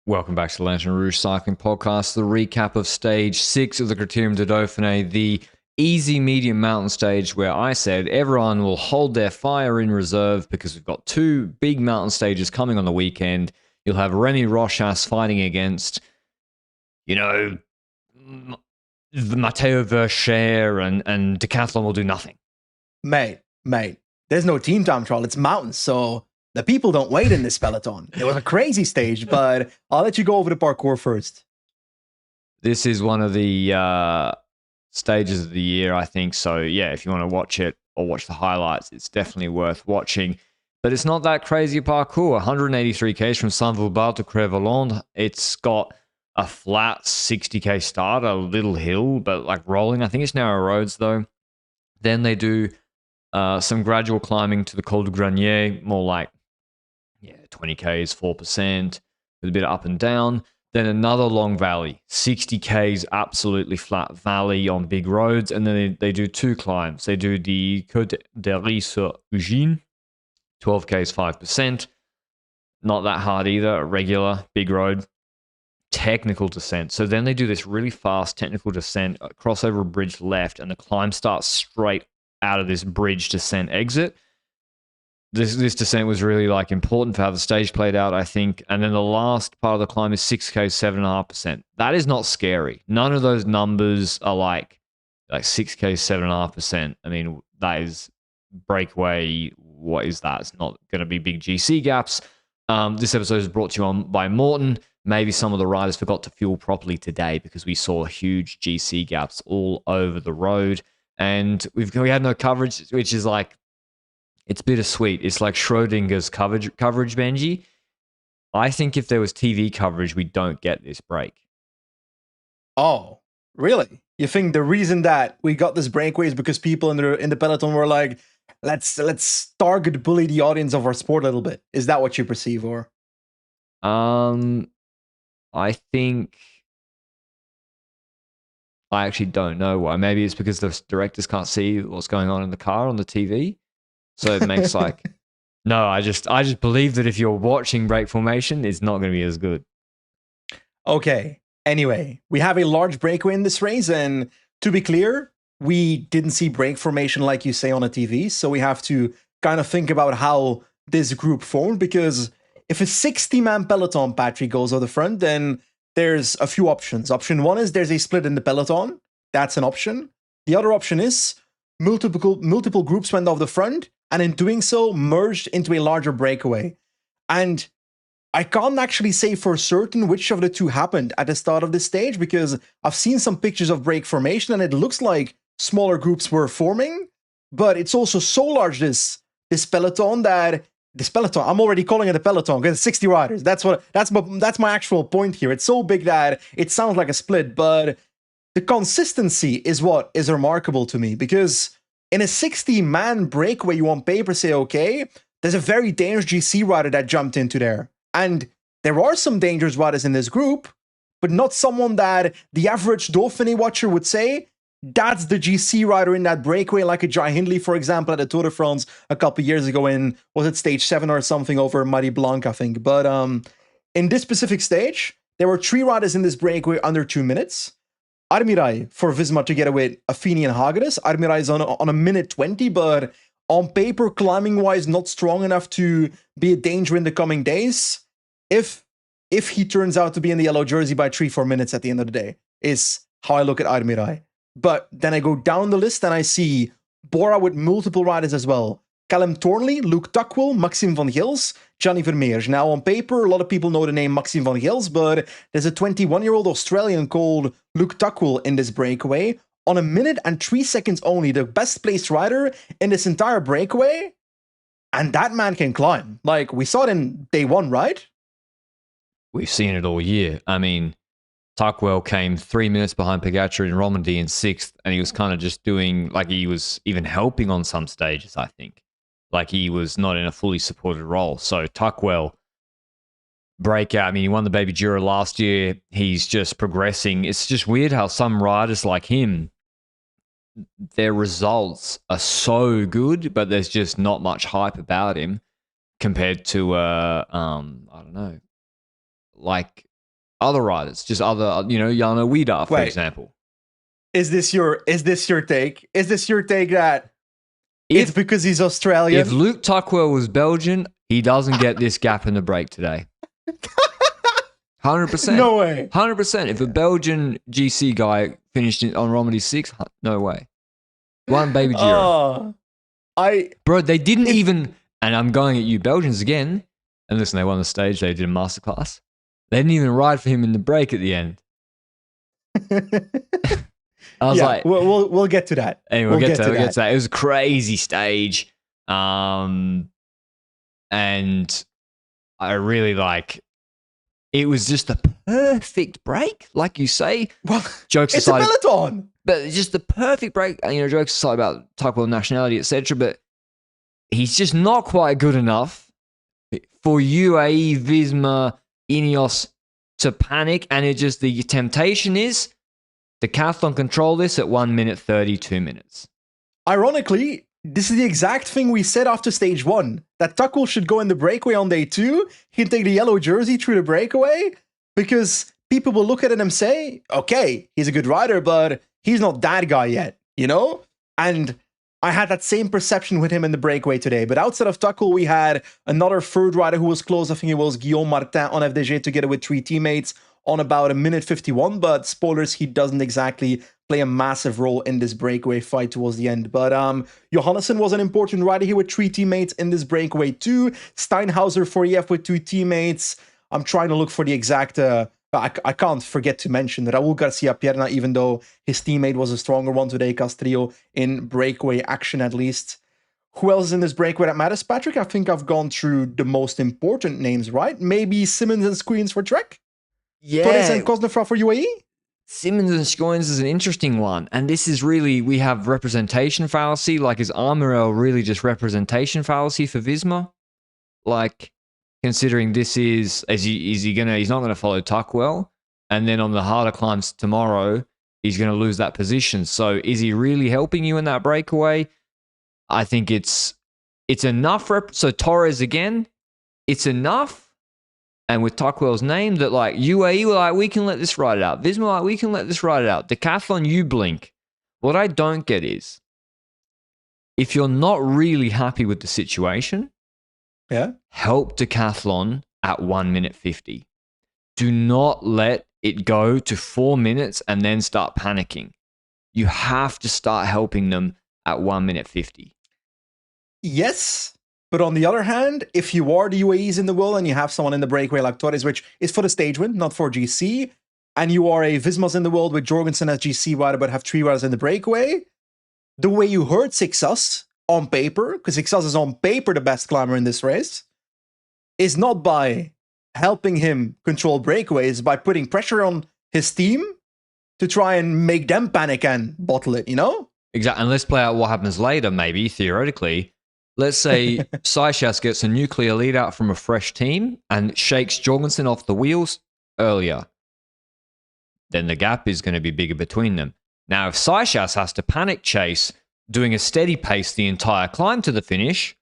Welcome back to the Lanterne Rouge Cycling Podcast, the recap of Stage 6 of the Criterium de Dauphiné, the easy medium mountain stage where I said everyone will hold their fire in reserve because we've got two big mountain stages coming on the weekend. You'll have Remy Rochas fighting against, Matteo Verscher, and Decathlon will do nothing. Mate, there's no team time trial. It's mountains, so the people don't wait in this peloton. It was a crazy stage, but I'll let you go over the parkour first. This is one of the stages of the year, I think. So, yeah, if you want to watch it or watch the highlights, it's definitely worth watching. But it's not that crazy a parkour. 183 k's from Saint-Vulbas to Crest-Voland. It's got a flat 60k start, a little hill, but like rolling. I think it's narrow roads, though. Then they do some gradual climbing to the Col du Granier, more like 20 k's, 4%, with a bit of up and down. Then another long valley, 60 k's, absolutely flat valley on big roads. And then they do two climbs. They do the Côte d'Héry-sur-Ugine, 12 k's, 5%. Not that hard either, a regular big road. Technical descent. So then they do this really fast technical descent, cross over a bridge left, and the climb starts straight out of this bridge descent exit. This descent was really like important for how the stage played out, I think. And then the last part of the climb is 6k, 7.5%. That is not scary. None of those numbers are like 6k, 7.5%. I mean, that is breakaway. What is that? It's not going to be big GC gaps. This episode is brought to you on by Morton. Maybe some of the riders forgot to fuel properly today because we saw huge GC gaps all over the road. And we had no coverage, which is like, it's bittersweet. It's like Schrodinger's coverage, Benji. I think if there was TV coverage, we don't get this break. Oh, really? You think the reason that we got this breakaway is because people in the peloton were like, let's target bully the audience of our sport a little bit? Is that what you perceive, or? I think I actually don't know why. Maybe it's because the directors can't see what's going on in the car on the TV. So it makes no, I just believe that if you're watching break formation, it's not going to be as good. Okay. Anyway, we have a large breakaway in this race, and to be clear, we didn't see break formation like you say on a TV, so we have to kind of think about how this group formed, because if a 60-man peloton, Patrick, goes on the front, then there's a few options. Option one is there's a split in the peloton. That's an option. The other option is multiple groups went off the front, and in doing so, merged into a larger breakaway. And I can't actually say for certain which of the two happened at the start of this stage, because I've seen some pictures of break formation, and it looks like smaller groups were forming, but it's also so large, this peloton, that this peloton, I'm already calling it a peloton because it's 60 riders. That's my actual point here. It's so big that it sounds like a split, but the consistency is what is remarkable to me, because in a 60-man breakaway, you on paper say, okay, there's a very dangerous GC rider that jumped into there. And there are some dangerous riders in this group, but not someone that the average Dauphiné watcher would say, that's the GC rider in that breakaway, like a Jai Hindley, for example, at the Tour de France a couple years ago in, was it stage 7 or something, over Marie Blanc, I think. But in this specific stage, there were 3 riders in this breakaway under 2 minutes. Armirai for Visma together with Affini and Hagedis. Armirai is on a minute 20, but on paper, climbing-wise, not strong enough to be a danger in the coming days. If he turns out to be in the yellow jersey by 3-4 minutes at the end of the day, is how I look at Armirai. But then I go down the list and I see Bora with multiple riders as well. Callum Thornley, Luke Tuckwell, Maxime van Gils, Gianni Vermeers. Now, on paper, a lot of people know the name Maxime van Gils, but there's a 21-year-old Australian called Luke Tuckwell in this breakaway. On a minute and 3 seconds only, the best placed rider in this entire breakaway. And that man can climb. Like, we saw it in day 1, right? We've seen it all year. I mean, Tuckwell came 3 minutes behind Pogacar in Romandy in 6th, and he was kind of just doing, like, he was even helping on some stages, I think. Like, he was not in a fully supported role. So Tuckwell, breakout. I mean, he won the Baby Jura last year. He's just progressing. It's just weird how some riders like him, their results are so good, but there's just not much hype about him compared to, I don't know, like other riders, just other, Jano Wieder, for Wait. example. Is this your take? Is this your take that it's because he's Australian? If Luke Tuckwell was Belgian, he doesn't get this gap in the break today. 100%. No way. 100%. If a Belgian GC guy finished on Romilly 6, no way. One baby Giro. Bro, they didn't even, and I'm going at you Belgians again, and listen, they won the stage, they did a masterclass. They didn't even ride for him in the break at the end. I was like, we'll get to that. Anyway, we'll get to that. It was a crazy stage. And I really it was just a perfect break, like you say. Well, jokes it's aside, a peloton. But it's just the perfect break. Jokes aside about Tuckwell nationality, etc. But he's just not quite good enough for UAE, Visma, Ineos to panic. And the temptation is Decathlon control this at 1 minute 32 minutes. Ironically, this is the exact thing we said after stage 1, that Tuckwell should go in the breakaway on day 2. He'd take the yellow jersey through the breakaway because people will look at it and say, okay, he's a good rider, but he's not that guy yet, And I had that same perception with him in the breakaway today. But outside of Tuckwell, we had another third rider who was close. I think it was Guillaume Martin on FDJ together with 3 teammates on about 1:51. But spoilers, he doesn't exactly play a massive role in this breakaway fight towards the end. But Johannesson was an important rider here with 3 teammates in this breakaway too. Steinhauser for EF with 2 teammates. I'm trying to look for the exact... I can't forget to mention that Raul Garcia Pierna, even though his teammate was a stronger one today, Castrillo, in breakaway action at least. Who else is in this breakaway that matters, Patrick? I think I've gone through the most important names, right? Maybe Simmons and Squeens for Trek? Yeah. Torres and Kosnefra for UAE? Simmons and Squeens is an interesting one. And this is really, we have representation fallacy. Is Armorel really just representation fallacy for Visma? Considering this is, he's not going to follow Tuckwell, and then on the harder climbs tomorrow, he's going to lose that position. So is he really helping you in that breakaway? I think it's enough. So Torres again, it's enough. And with Tuckwell's name that UAE, we can let this ride it out. Visma, we can let this ride it out. Decathlon, you blink. What I don't get is, if you're not really happy with the situation, help Decathlon at 1 minute 50. Do not let it go to 4 minutes and then start panicking. You have to start helping them at 1 minute 50. Yes, but on the other hand, if you are the UAEs in the world and you have someone in the breakaway like Torres, which is for the stage win, not for GC, and you are a Vismas in the world with Jorgensen as GC rider but have 3 riders in the breakaway, the way you hurt Sixas on paper, because Sixas is on paper the best climber in this race, is not by helping him control breakaways, by putting pressure on his team to try and make them panic and bottle it, Exactly. And let's play out what happens later, maybe, theoretically. Let's say Seychelles gets a nuclear lead out from a fresh team and shakes Jorgensen off the wheels earlier. Then the gap is going to be bigger between them. Now, if Seychelles has to panic chase, doing a steady pace the entire climb to the finish,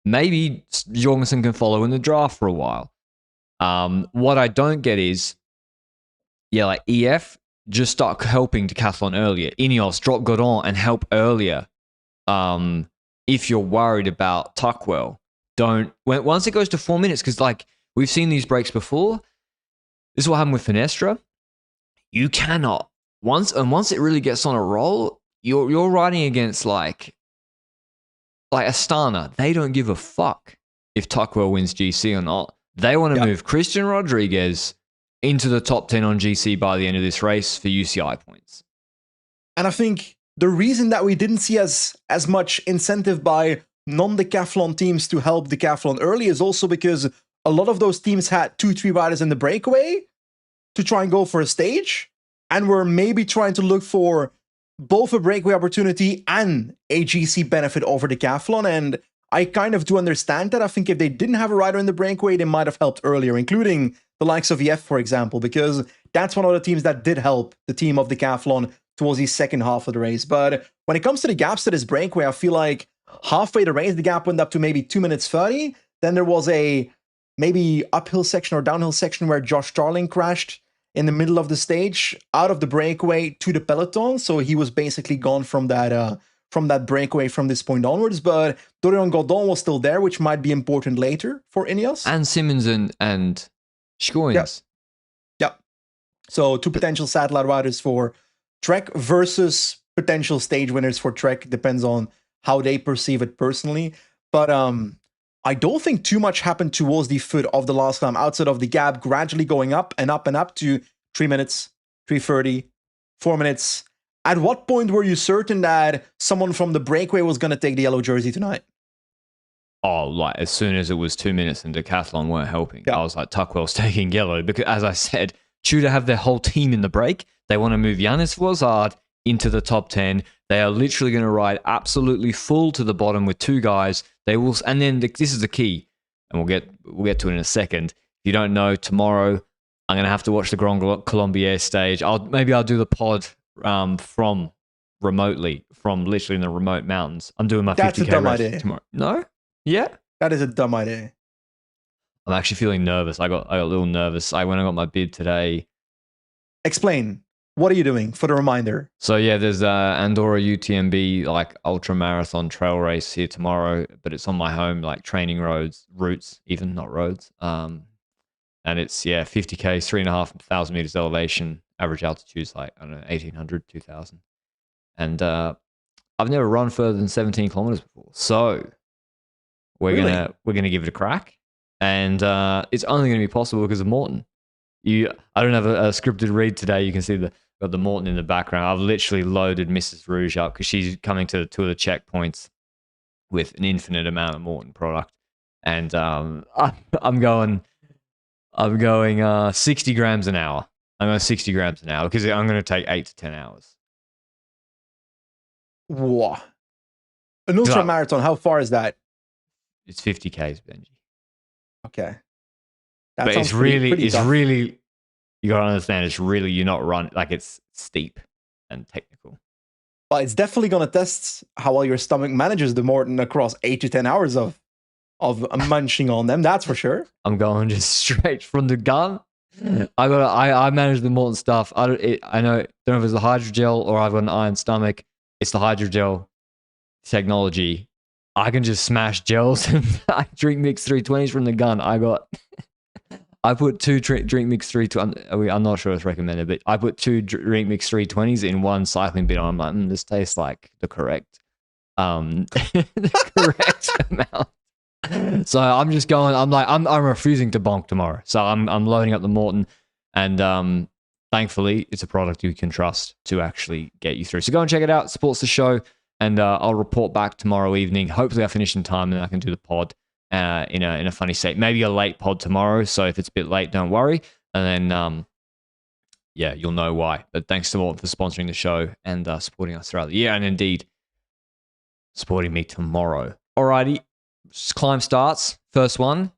maybe Jorgensen can follow in the draft for a while. What I don't get is, EF, just start helping Decathlon earlier. Ineos, drop Godon and help earlier. If you're worried about Tuckwell, once it goes to 4 minutes, because we've seen these breaks before. This is what happened with Finestra. You cannot, once it really gets on a roll, you're riding against like Astana. They don't give a fuck if Tuckwell wins GC or not. They want to move Christian Rodriguez into the top 10 on GC by the end of this race for UCI points. And I think the reason that we didn't see as much incentive by non-decathlon teams to help decathlon early is also because a lot of those teams had 2-3 riders in the breakaway to try and go for a stage, and were maybe trying to look for both a breakaway opportunity and a GC benefit over decathlon. And I kind of do understand that. I think if they didn't have a rider in the breakaway, they might have helped earlier, including the likes of EF, for example, because that's one of the teams that did help the team of decathlon towards the second half of the race. But when it comes to the gaps to this breakaway, I feel like halfway the race, the gap went up to maybe 2 minutes 30. Then there was a maybe uphill section or downhill section where Josh Starling crashed in the middle of the stage, out of the breakaway to the peloton. So he was basically gone from that breakaway from this point onwards. But Dorian Godon was still there, which might be important later for Ineos. And Simmons and Schoens. Yep. So 2 potential satellite riders for Trek versus potential stage winners for Trek. Depends on how they perceive it personally. But I don't think too much happened towards the foot of the last climb outside of the gap gradually going up and up and up to 3 minutes, 3:30, 4 minutes. At what point were you certain that someone from the breakaway was going to take the yellow jersey tonight? Oh, like as soon as it was 2 minutes and Decathlon weren't helping, I was like, Tuckwell's taking yellow. Because as I said, Tudor have their whole team in the break. They want to move Yannis Voisard into the top 10. They are literally going to ride absolutely full to the bottom with 2 guys. They will, and then this is the key, and we'll get to it in a second. If you don't know, tomorrow I'm going to have to watch the Grand Colombier stage. I'll do the pod from remotely, from literally in the remote mountains. I'm doing my 50K That's a dumb race idea. tomorrow. No? Yeah? That is a dumb idea. I'm actually feeling nervous. I got a little nervous. When I got my bid today. Explain. What are you doing for the reminder? So yeah, there's Andorra UTMB like ultra marathon trail race here tomorrow, but it's on my home like training routes, even not roads. And it's 50K, 3,500 meters elevation. Average altitude's like, I don't know, 1,800, 2,000. And I've never run further than 17 kilometers before, so we're gonna give it a crack. And it's only going to be possible because of Morton. I don't have a scripted read today. You can see got the Morton in the background. I've literally loaded Mrs. Rouge up because she's coming to 2 of the checkpoints with an infinite amount of Morton product. And I'm going 60 grams an hour. I'm going 60 grams an hour because I'm going to take 8 to 10 hours. Whoa. An ultra marathon, how far is that? It's 50Ks, Benji. Okay. That but it's really, you got to understand, it's really, you're not running, like it's steep and technical. But it's definitely going to test how well your stomach manages the Morton across 8 to 10 hours of munching on them, that's for sure. I'm going just straight from the gun. I manage the Morton stuff. I don't know if it's the hydrogel or I've got an iron stomach. It's the hydrogel technology. I can just smash gels and I drink mix 320s from the gun. I put 2 drink mix 320s. I'm not sure it's recommended, but I put 2 drink mix 320s in one cycling bit. I'm like, this tastes like the correct, the correct amount. So I'm just going. I'm refusing to bonk tomorrow. So I'm loading up the Morton, and thankfully it's a product you can trust to actually get you through. So go and check it out. Supports the show. And I'll report back tomorrow evening. Hopefully I finish in time and I can do the pod in a funny state. Maybe a late pod tomorrow. So if it's a bit late, don't worry. And then, you'll know why. But thanks to Morton for sponsoring the show and supporting us throughout the year. And indeed, supporting me tomorrow. Alrighty, climb starts. First one.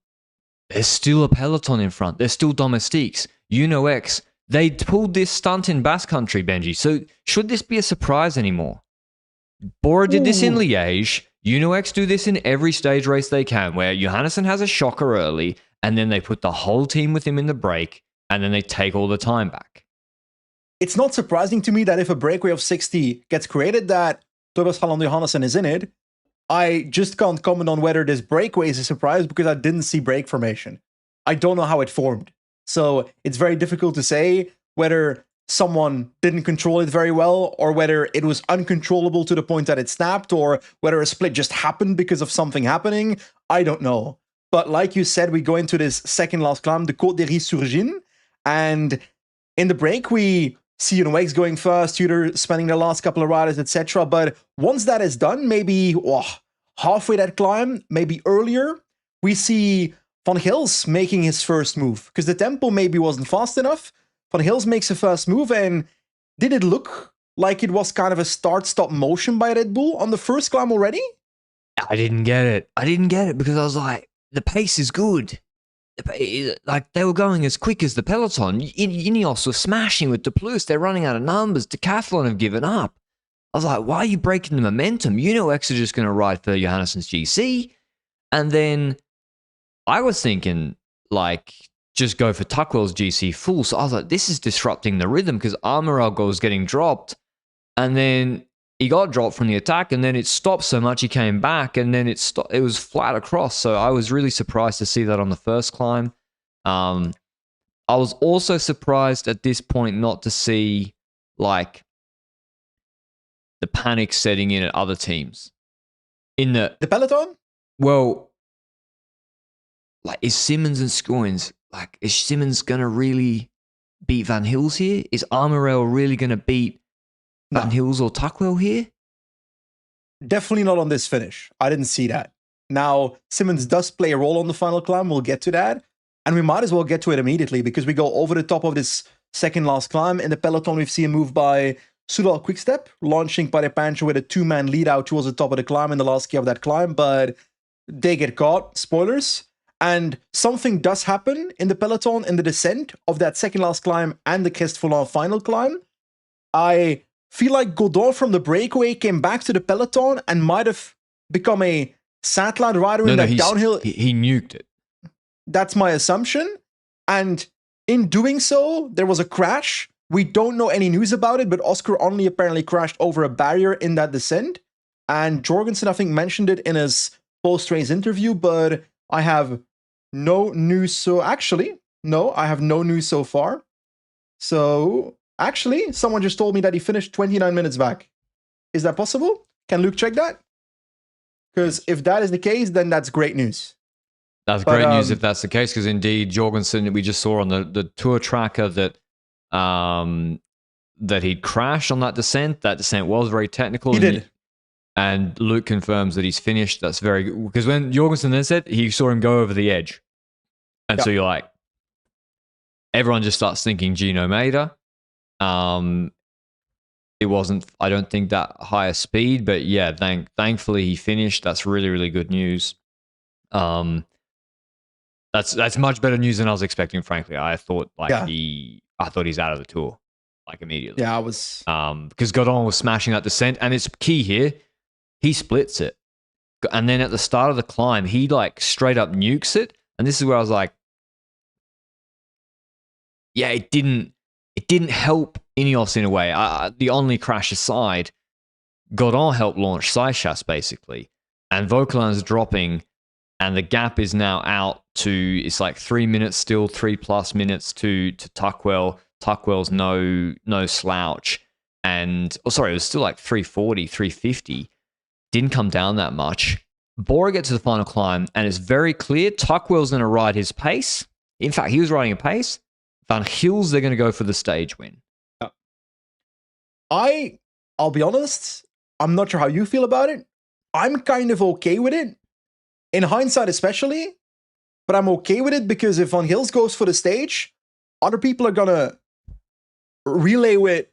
There's still a peloton in front. There's still domestiques. UNOX. They pulled this stunt in Basque Country, Benji. So should this be a surprise anymore? Bora did this in Liège. UNOX do this in every stage race they can, where Johannesson has a shocker early, and then they put the whole team with him in the break, and then they take all the time back. It's not surprising to me that if a breakaway of 60 gets created, that Tobias Halland Johannesson is in it. I just can't comment on whether this breakaway is a surprise because I didn't see break formation. I don't know how it formed. So it's very difficult to say whether someone didn't control it very well, or whether it was uncontrollable to the point that it snapped, or whether a split just happened because of something happening. I don't know. But like you said, we go into this second last climb, the Côte des Ris-sur-Gine, and in the break, we see UNOX going first, Tudor spending the last couple of riders, etc. But once that is done, maybe halfway that climb, maybe earlier, we see Van Gils making his first move, because the tempo maybe wasn't fast enough. Van Gils makes a first move, and did it look like it was kind of a start-stop motion by Red Bull on the first climb already? I didn't get it because I was like, the pace is good. Like, they were going as quick as the peloton. Ineos were smashing with De Plus. They're running out of numbers. Decathlon have given up. I was like, why are you breaking the momentum? UNOX are just going to ride for Johannesson's GC. And then I was thinking like just go for Tuckwell's GC full. So I was like, this is disrupting the rhythm because Armorel was getting dropped, and then he got dropped from the attack, and then it stopped so much he came back, and then it was flat across. So I was really surprised to see that on the first climb. I was also surprised at this point not to see like the panic setting in at other teams. In the peloton? Well, like, is Simmons and Scoins, like, is Simmons going to really beat Van Hills here? Is Armorel really going to beat Van Hills or Tuckwell here? Definitely not on this finish. I didn't see that. Now, Simmons does play a role on the final climb. We'll get to that. And we might as well get to it immediately because we go over the top of this second last climb. In the peloton, we've seen a move by Soudal Quickstep, launching Padre Pancho with a two-man lead out towards the top of the climb in the last key of that climb, but they get caught. Spoilers. And something does happen in the peloton in the descent of that second last climb and the Crest Volant final climb. I feel like Godon from the breakaway came back to the peloton and might have become a satellite rider in that downhill. He nuked it. That's my assumption. And in doing so, there was a crash. We don't know any news about it, but Oscar Onley apparently crashed over a barrier in that descent. And Jorgensen, I think, mentioned it in his post-race interview, but I have no news. So actually, no, I have no news so far. So actually, someone just told me that he finished 29 minutes back. Is that possible? Can Luke check that? Because if that is the case, then that's great news. That's great news if that's the case, because indeed, Jorgensen, we just saw on the tour tracker that that he'd crashed on that descent. That descent was very technical. He did. And Luke confirms that he's finished. That's very good. Because when Jorgensen then said, he saw him go over the edge. And so you're like, everyone just starts thinking Gino Maida. It wasn't, I don't think, that higher speed, but yeah, thankfully he finished. That's really, really good news. That's much better news than I was expecting, frankly. I thought he's out of the tour, like, immediately. Yeah, I was because Godon was smashing that descent, and it's key here. He splits it, and then at the start of the climb, he like straight up nukes it, and this is where I was like, yeah, it didn't help Ineos in a way. The only crash aside, Godon helped launch Seychelles basically, and Vauquelin's dropping. And the gap is now out to, it's like 3 minutes still, 3+ minutes to Tuckwell. Tuckwell's no slouch. And, it was still like 340, 350. Didn't come down that much. Bora gets to the final climb, and it's very clear Tuckwell's going to ride his pace. In fact, he was riding a pace. Van Hills, they're going to go for the stage win. I'll be honest, I'm not sure how you feel about it. I'm kind of okay with it. In hindsight, especially, but I'm okay with it because if Van Hills goes for the stage, other people are gonna relay with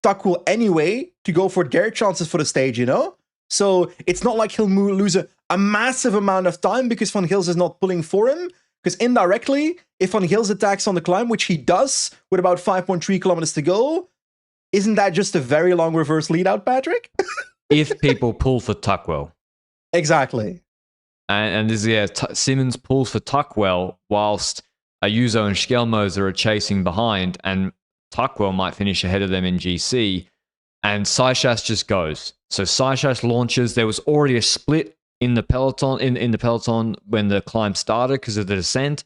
Tuckwell anyway to go for their chances for the stage, you know? So it's not like he'll lose a massive amount of time because Van Hills is not pulling for him. Because indirectly, if Van Hills attacks on the climb, which he does with about 5.3 kilometers to go, isn't that just a very long reverse lead out, Patrick? If people pull for Tuckwell. Exactly. And this is, Simmons pulls for Tuckwell whilst Ayuso and Schelmoser are chasing behind, and Tuckwell might finish ahead of them in GC, and Seychelles just goes. So Seychelles launches. There was already a split in the peloton in the peloton when the climb started because of the descent.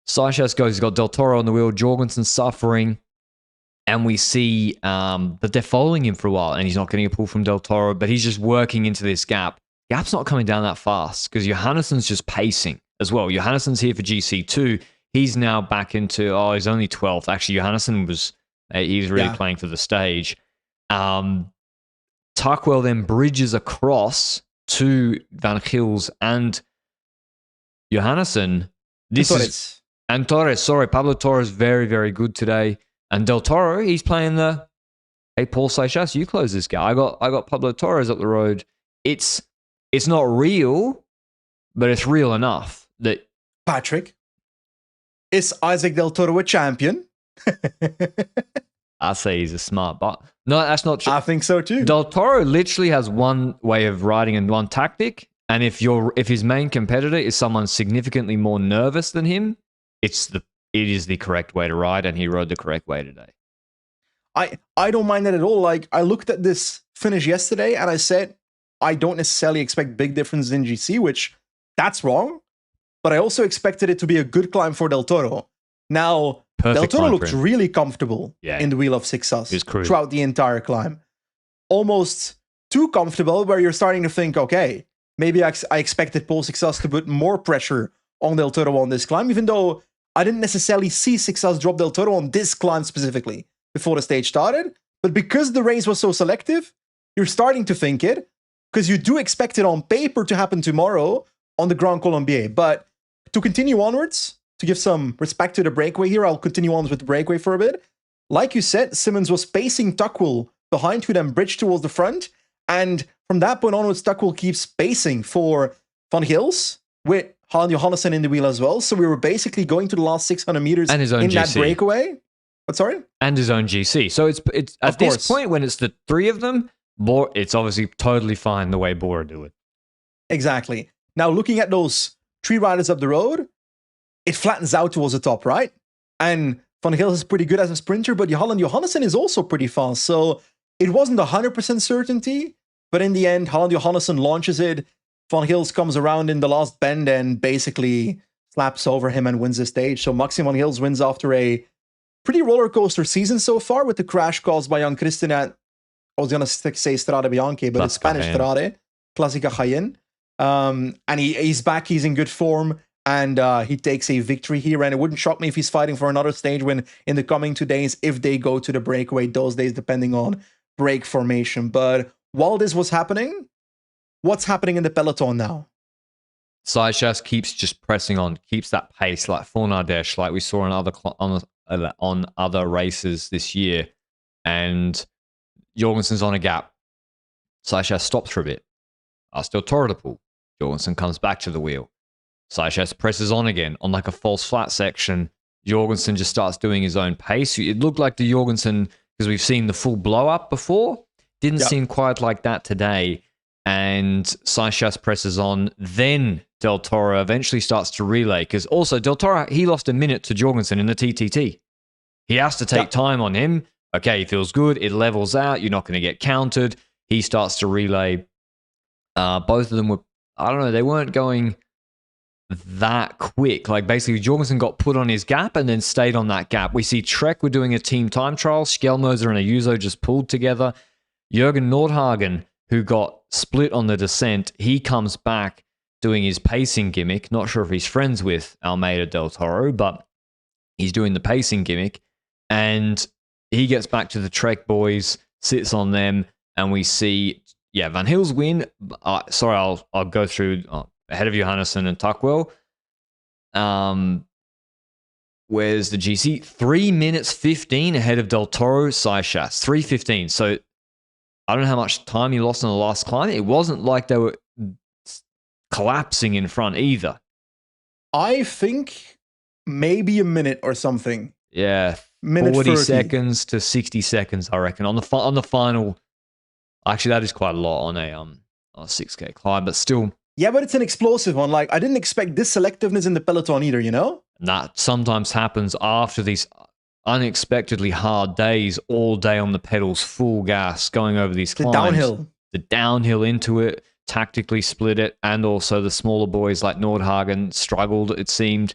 Seychelles goes. He's got Del Toro on the wheel. Jorgensen suffering, and we see that they're following him for a while, and he's not getting a pull from Del Toro, but he's just working into this gap. Gap's not coming down that fast because Johannesson's just pacing as well. Johannesson's here for GC2. He's now back into, he's only 12th. Actually, Johannesson was really playing for the stage. Tuckwell then bridges across to Van Hills and Johannesson. And Torres. Sorry, Pablo Torres, very, very good today. And Del Toro, he's playing hey, Paul Seychelles, you close this guy. I got Pablo Torres up the road. It's not real, but it's real enough that... Patrick, is Isaac Del Toro a champion? I say he's a smart but no, that's not true. I think so too. Del Toro literally has one way of riding and one tactic, And if his main competitor is someone significantly more nervous than him, it is the correct way to ride, and he rode the correct way today. I don't mind that at all. Like, I looked at this finish yesterday and I said, I don't necessarily expect big differences in GC, which that's wrong. But I also expected it to be a good climb for Del Toro. Now, Perfect Del Toro climb looked for him. really comfortable in the Wheel of Success throughout the entire climb. Almost too comfortable, where you're starting to think, okay, maybe I expected Paul Success to put more pressure on Del Toro on this climb, even though I didn't necessarily see Success drop Del Toro on this climb specifically before the stage started. But because the race was so selective, you're starting to think it, because you do expect it on paper to happen tomorrow on the Grand Colombier. But to continue onwards, to give some respect to the breakaway here, I'll continue on with the breakaway for a bit. Like you said, Simmons was pacing Tuckwell behind, who then bridged towards the front. And from that point onwards, Tuckwell keeps pacing for Van Gils with Han Johannesson in the wheel as well. So we were basically going to the last 600 meters and his own in GC. That breakaway. What, sorry? And his own GC. So it's at this point, when it's the three of them, it's obviously totally fine the way Bora do it. Exactly. Now, looking at those three riders up the road, it flattens out towards the top, right? And Van Gils is pretty good as a sprinter, but Holland Johannesson is also pretty fast. So it wasn't 100% certainty, but in the end, Holland Johannesson launches it. Van Gils comes around in the last bend and basically slaps over him and wins the stage. So Maxim Van Gils wins after a pretty roller coaster season so far, with the crash caused by Jan Christen at, I was going to say Strade Bianche, but it's Spanish Strade, Classica Jaén. And he's back, he's in good form, and he takes a victory here. And it wouldn't shock me if he's fighting for another stage win in the coming 2 days, if they go to the breakaway those days, depending on break formation. But while this was happening, what's happening in the peloton now? Seychelles keeps just pressing on, keeps that pace like Fornardèche, like we saw on other races this year. And Jorgensen's on a gap. Seychelles stops for a bit. Still Toro to pull. Jorgensen comes back to the wheel. Seychelles presses on again on like a false flat section. Jorgensen just starts doing his own pace. It looked like the Jorgensen, because we've seen the full blow up before, didn't seem quite like that today. And Seychelles presses on. Then Del Toro eventually starts to relay, because also Del Toro, he lost a minute to Jorgensen in the TTT. He has to take time on him. Okay, he feels good. It levels out. You're not going to get countered. He starts to relay. Both of them were, I don't know, they weren't going that quick. Like basically Jorgensen got put on his gap and then stayed on that gap. We see Trek were doing a team time trial. Skjelmoser and Ayuso just pulled together. Jürgen Nordhagen, who got split on the descent, he comes back doing his pacing gimmick. Not sure if he's friends with Almeida Del Toro, but he's doing the pacing gimmick. And he gets back to the Trek boys, sits on them, and we see, Van Gils win. Sorry, I'll go through ahead of Johannesson and Tuckwell. Where's the GC? 3 minutes 15 ahead of Del Toro, Seychelles. 3:15. So I don't know how much time he lost on the last climb. It wasn't like they were collapsing in front either. I think maybe a minute or something. Yeah, minute 40 30. seconds to 60 seconds, I reckon. On the final, actually, that is quite a lot on a 6K climb, but still. Yeah, but it's an explosive one. Like, I didn't expect this selectiveness in the peloton either, you know? And that sometimes happens after these unexpectedly hard days, all day on the pedals, full gas, going over these climbs. The downhill into it, tactically split it, and also the smaller boys like Nordhagen struggled, it seemed,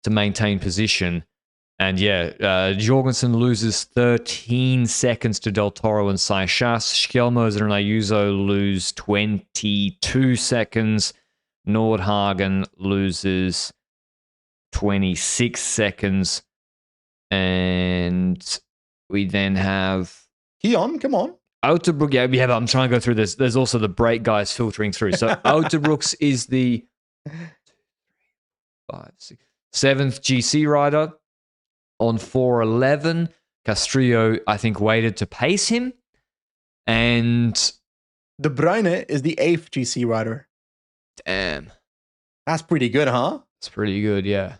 to maintain position. And Jorgensen loses 13 seconds to Del Toro and Seychelles. Skjelmoser and Ayuso lose 22 seconds. Nordhagen loses 26 seconds. And we then have... Keon, come on. Outerbrook, but I'm trying to go through this. There's also the break guys filtering through. So Outerbrooks is the 7th GC rider. On 4:11, Castrillo, I think, waited to pace him. And De Bruyne is the 8th GC rider. Damn. That's pretty good, huh? It's pretty good, yeah.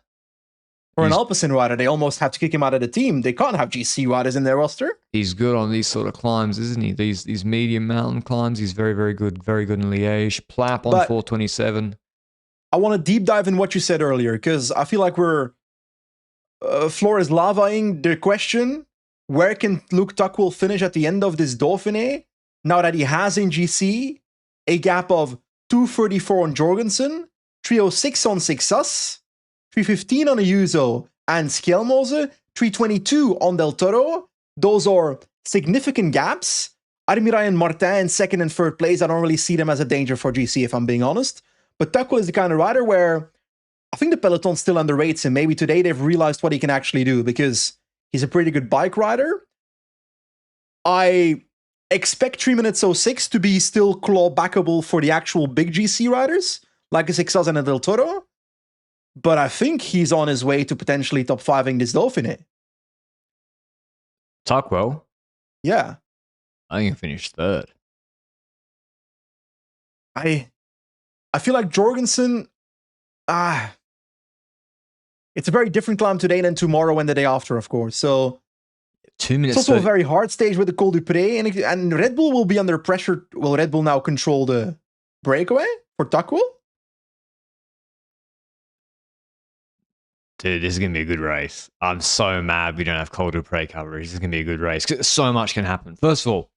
Or an Alpecin rider, they almost have to kick him out of the team. They can't have GC riders in their roster. He's good on these sort of climbs, isn't he? These medium mountain climbs. He's very, very good. Very good in Liège. Plap on 427. I want to deep dive in what you said earlier, because I feel like we're floor is lavaing the question, where can Luke Tuckwell finish at the end of this Dauphiné, now that he has in GC a gap of 234 on Jorgensen, 306 on Sixas, 315 on Ayuso and Skelmose, 322 on Del Toro. Those are significant gaps. Armira and Martin in second and third place, I don't really see them as a danger for GC, if I'm being honest. But Tuckwell is the kind of rider where I think the peloton still underrates him. Maybe today they've realized what he can actually do, because he's a pretty good bike rider. I expect 3 minutes 06 to be still claw-backable for the actual big GC riders, like a Sixas and a Del Toro. But I think he's on his way to potentially top 5ing this Dauphiné. Tuckwell? Yeah. I think he finished third. I feel like Jorgensen, it's a very different climb today than tomorrow and the day after, of course. So 2 minutes. It's also a very hard stage with the Col du Pré, and Red Bull will be under pressure. Will Red Bull now control the breakaway for Tuckwell? Dude, this is going to be a good race. I'm so mad we don't have Col du Pré coverage. This is going to be a good race, because so much can happen. First of all,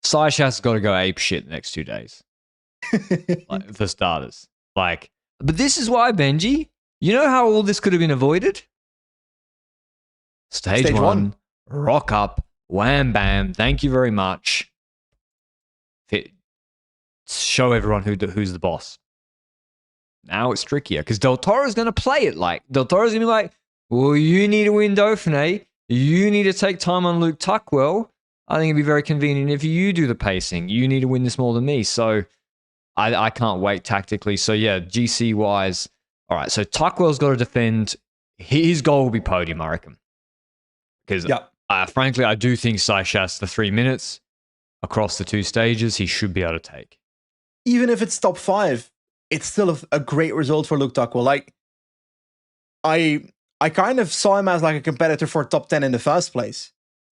Saichas has got to go ape shit the next 2 days. Like, for starters. But this is why, Benji, you know how all this could have been avoided? Stage one, rock up, wham bam, thank you very much. Show everyone who's the boss. Now it's trickier, because Del Toro's going to play it like. Del Toro's going to be like, well, you need to win Dauphiné. You need to take time on Luke Tuckwell. I think it'd be very convenient if you do the pacing. You need to win this more than me. So I can't wait tactically. So yeah, GC-wise, all right, so Tuckwell's got to defend. His goal will be podium, I reckon. Because frankly, I do think Saichas, the 3 minutes across the 2 stages, he should be able to take. Even if it's top 5, it's still a great result for Luke Tuckwell. Like, I kind of saw him as like a competitor for top 10 in the first place.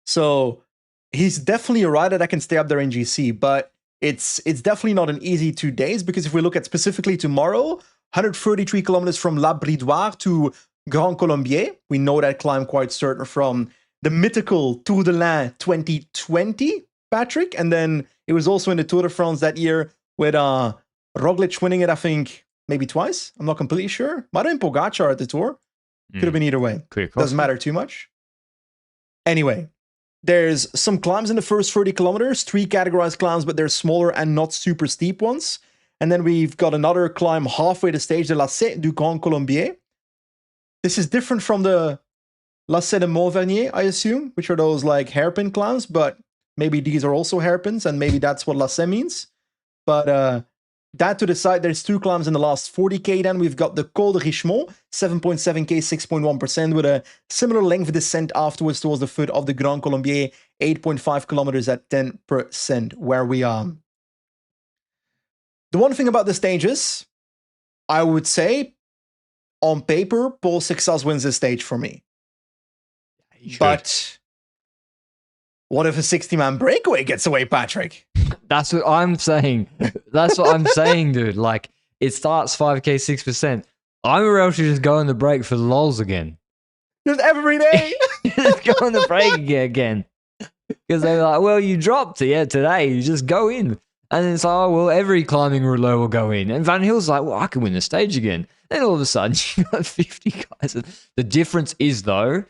So he's definitely a rider that can stay up there in GC, but it's definitely not an easy 2 days, because if we look at specifically tomorrow, 133 kilometers from La Bridoire to Grand Colombier. We know that climb quite certain from the mythical Tour de l'Ain 2020, Patrick. And then it was also in the Tour de France that year with Roglic winning it, I think, maybe twice. I'm not completely sure. Might have been Pogacar at the Tour. Could have been either way. Doesn't matter too much. Anyway, there's some climbs in the first 30 kilometers, 3 categorized climbs, but they're smaller and not super steep ones. And then we've got another climb halfway the stage, the Lacet du Grand Colombier. This is different from the Lacet de Montvernier, I assume, which are those like hairpin climbs, but maybe these are also hairpins, and maybe that's what Lacet means. But that to the side, there's 2 climbs in the last 40k. Then we've got the Col de Richemont, 7.7k, 6.1%, with a similar length descent afterwards towards the foot of the Grand Colombier, 8.5 kilometers at 10%, where we are. The one thing about the stages, I would say, on paper, Paul Sixas wins this stage for me. But what if a 60-man breakaway gets away, Patrick? That's what I'm saying. That's what I'm saying, dude. Like, it starts 5k, 6%. I'm ready to just go on the break for the lols again. Just every day. Just go on the break again. Because they're like, well, you dropped it, yeah, today. You just go in. And then it's like, oh, well, every climbing rouleur will go in. And Van Hill's like, well, I can win the stage again. Then all of a sudden, you got 50 guys. The difference is, though,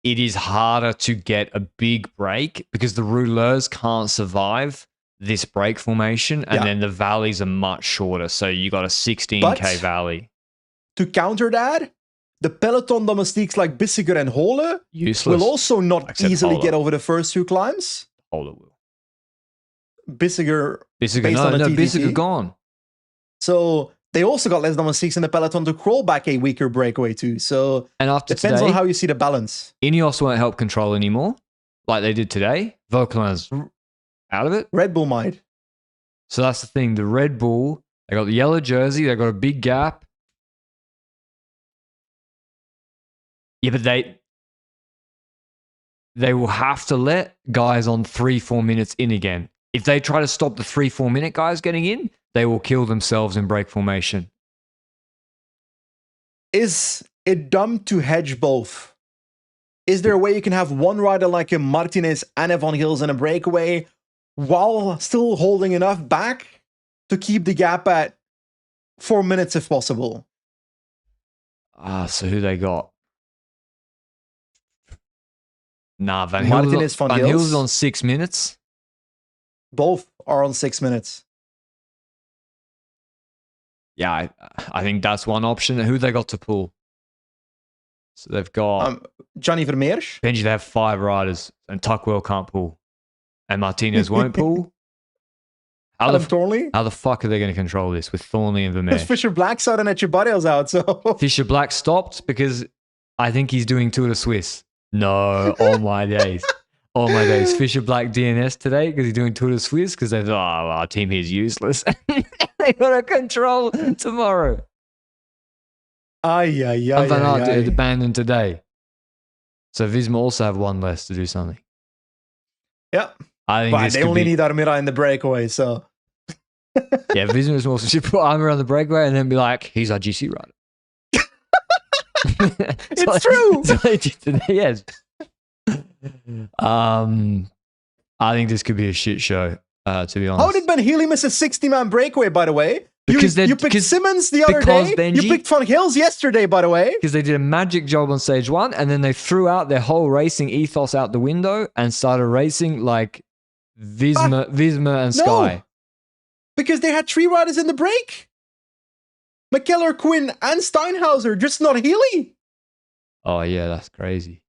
it is harder to get a big break because the rouleurs can't survive this break formation. And then the valleys are much shorter. So you got a 16k valley. To counter that, the peloton domestiques like Bissiger and Hole will also not easily get over the first 2 climbs. Hole will. Bissiger gone. So they also got less domestiques in the peloton to crawl back a weaker breakaway too. So and after depends today, on how you see the balance. Ineos won't help control anymore, like they did today. Vauquelin's out of it. Red Bull might. So that's the thing. The Red Bull, they got the yellow jersey. They got a big gap. Yeah, but they will have to let guys on 3-4 minutes in again. If they try to stop the 3-4 minute guys getting in, they will kill themselves in break formation. Is it dumb to hedge both? Is there a way you can have one rider like a Martinez and a Van Gils in a breakaway while still holding enough back to keep the gap at 4 minutes if possible? So who they got? Nah, Van Martinez, Van Gils Gils is on 6 minutes. Both are on 6 minutes. Yeah, I think that's one option. Who they got to pull? So they've got Johnny Vermeers. Benji, they have 5 riders, and Tuckwell can't pull. And Martinez won't pull. How the fuck are they going to control this with Thornley and Vermeer? Fisher Black's out and Echebarria's out. So Fisher Black stopped because I think he's doing Tour de Suisse. No, all my days. All my days. Fisher Black DNS today because he's doing Tour de Suisse because they thought, our team here is useless. They got to control tomorrow. And Van Aert abandoned today. So Visma also have one less to do something. Yeah. I think but they only need Armira in the breakaway, so. Yeah, Visma should put Armira on the breakaway and then be like, he's our GC rider. It's true. Yes. I think this could be a shit show, to be honest. How did Ben Healy miss a 60-man breakaway, by the way? Because you picked Simmons the other day. Benji, you picked Van Gils yesterday, by the way. Because they did a magic job on stage 1, and then they threw out their whole racing ethos out the window and started racing like Visma and Sky. No, because they had 3 riders in the break. McKellar, Quinn, and Steinhauser, just not Healy. Oh, yeah, that's crazy.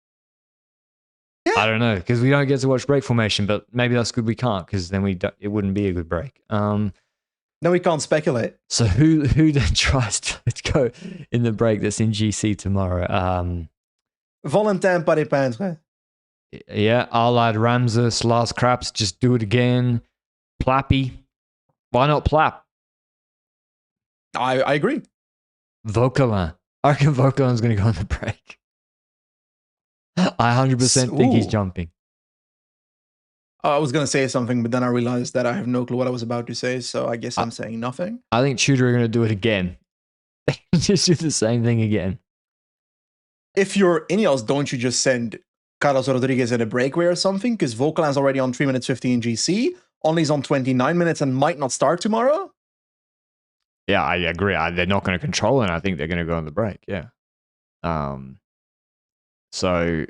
Yeah. I don't know, because we don't get to watch break formation, but maybe that's good we can't, because then it wouldn't be a good break. No, we can't speculate. So who then tries to go in the break that's in GC tomorrow? Valentin Paris-Peintre. Yeah, I'll add Ramses, Lars Kraps, just do it again. Plappy. Why not Plapp? I agree. Vauquelin. I reckon Vauquelin's going to go on the break. I 100% think he's jumping. I was going to say something, but then I realized that I have no clue what I was about to say, so I guess I'm saying nothing. I think Tudor are going to do it again. Just do the same thing again. If you're Ineos, don't you just send Carlos Rodriguez in a breakaway or something? Because Vauquelin's already on 3 minutes 15 GC. Only's on 29 minutes and might not start tomorrow. Yeah, I agree. They're not going to control it. I think they're going to go on the break. Yeah. So,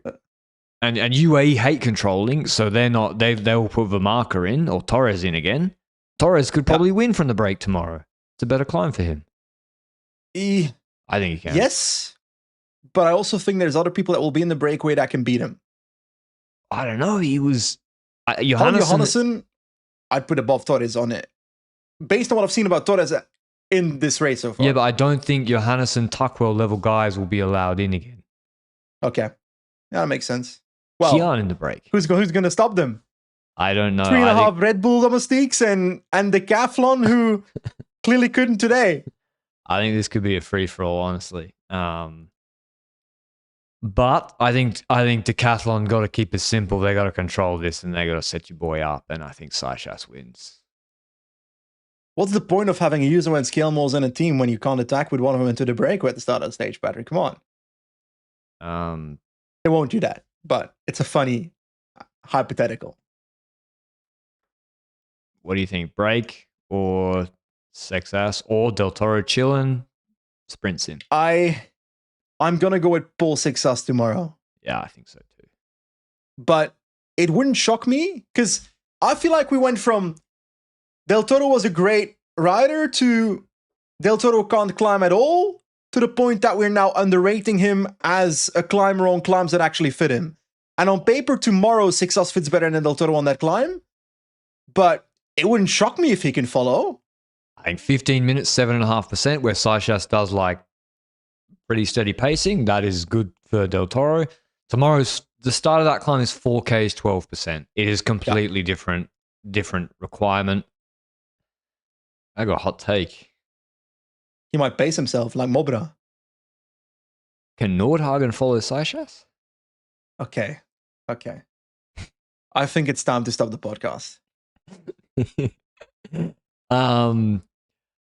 and UAE hate controlling, so they're not. They'll put Vermarker in or Torres in again. Torres could probably win from the break tomorrow. It's a better climb for him. I think he can. Yes, but I also think there's other people that will be in the breakaway that can beat him. I don't know. He was Johannesson. I'd put above Torres on it, based on what I've seen about Torres in this race so far. Yeah, but I don't think Johannesson, Tuckwell level guys will be allowed in again. Okay, yeah, that makes sense. Well, Kian in the break. Who's going to stop them? I don't know. 3.5 Red Bull domestiques and Decathlon who clearly couldn't today. I think this could be a free for all, honestly. But I think Decathlon got to keep it simple. They got to control this, and they got to set your boy up. And I think Saishas wins. What's the point of having a user and scale moles in a team when you can't attack with one of them into the breakaway at the start of the stage, Patrick? Come on. They won't do that, but it's a funny hypothetical. What do you think? Break or Sexas or Del Toro chillin'? Sprints in. I'm going to go with Paul Sixas tomorrow. Yeah, I think so too. But it wouldn't shock me because I feel like we went from Del Toro was a great rider to Del Toro can't climb at all to the point that we're now underrating him as a climber on climbs that actually fit him. And on paper, tomorrow, Sixas fits better than Del Toro on that climb. But it wouldn't shock me if he can follow. I think 15 minutes, 7.5%, where Saishas does like pretty steady pacing. That is good for Del Toro. Tomorrow's, the start of that climb is 4Ks, 12%. It is completely different requirement. I got a hot take. He might pace himself like Mobra. Can Nordhagen follow Seychelles? Okay. I think it's time to stop the podcast.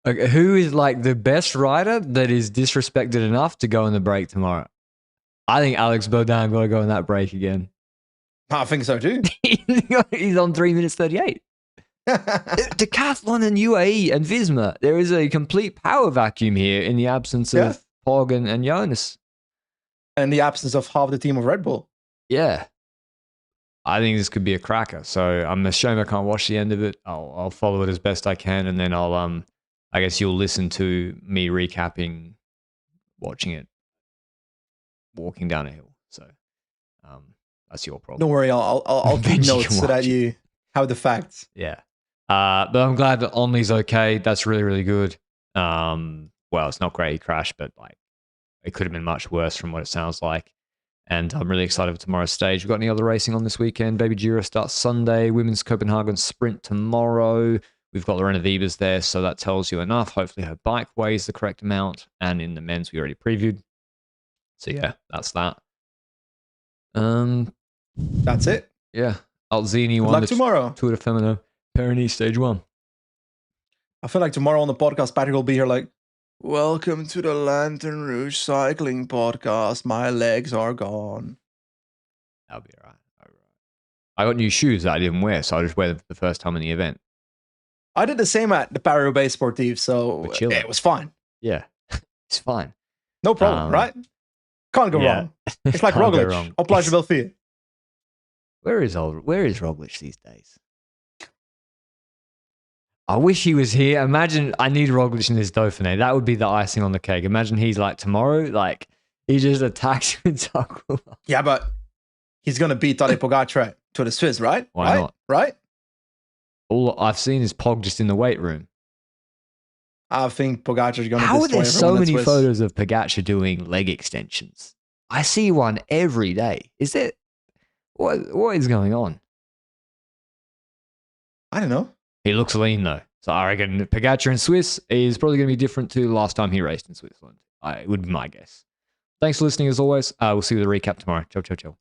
Okay, who is like the best rider that is disrespected enough to go in the break tomorrow? I think Alex Baudin got to go in that break again. I think so too. He's on 3 minutes 38. Decathlon and UAE and Visma. There is a complete power vacuum here in the absence of Pog and Jonas. And the absence of half the team of Red Bull. Yeah. I think this could be a cracker. So I'm ashamed I can't watch the end of it. I'll follow it as best I can, and then I guess you'll listen to me recapping watching it walking down a hill. So that's your problem. Don't worry, I'll keep notes so that you have the facts. Yeah. But I'm glad that Only's okay. That's really, really good. Well, it's not great he crashed, but like it could have been much worse from what it sounds like. And I'm really excited for tomorrow's stage. We've got any other racing on this weekend? Baby Giro starts Sunday. Women's Copenhagen Sprint tomorrow. We've got Lorena Wiebes there, so that tells you enough. Hopefully her bike weighs the correct amount. And in the men's, we already previewed. So yeah, that's that. That's it. Yeah. Alzini Good won luck tomorrow. Tour de Femino Pyrenees Stage 1. I feel like tomorrow on the podcast, Patrick will be here like, welcome to the Lanterne Rouge Cycling Podcast. My legs are gone. That'll be all right. I got new shoes that I didn't wear, so I just wear them for the first time in the event. I did the same at the Paris-Roubaix Sportif, so it was fine. Yeah, it's fine. No problem, right? Can't go wrong. It's like Roglic. Au plage Belfier. Where is Roglic these days? I wish he was here. Imagine I need Roglic in this Dauphiné. That would be the icing on the cake. Imagine he's like tomorrow, like he just attacks you in tackle. Yeah, but he's gonna beat Tadej Pogacar to the Swiss, right? Why not? Right? All I've seen is Pog just in the weight room. I think Pogacar's gonna. How are there so many Swiss. photos of Pogacar doing leg extensions? I see one every day. Is it? What is going on? I don't know. He looks lean though, so I reckon Pogacar in Swiss is probably going to be different to the last time he raced in Switzerland. It would be my guess. Thanks for listening as always. We'll see you with a recap tomorrow. Ciao, ciao, ciao.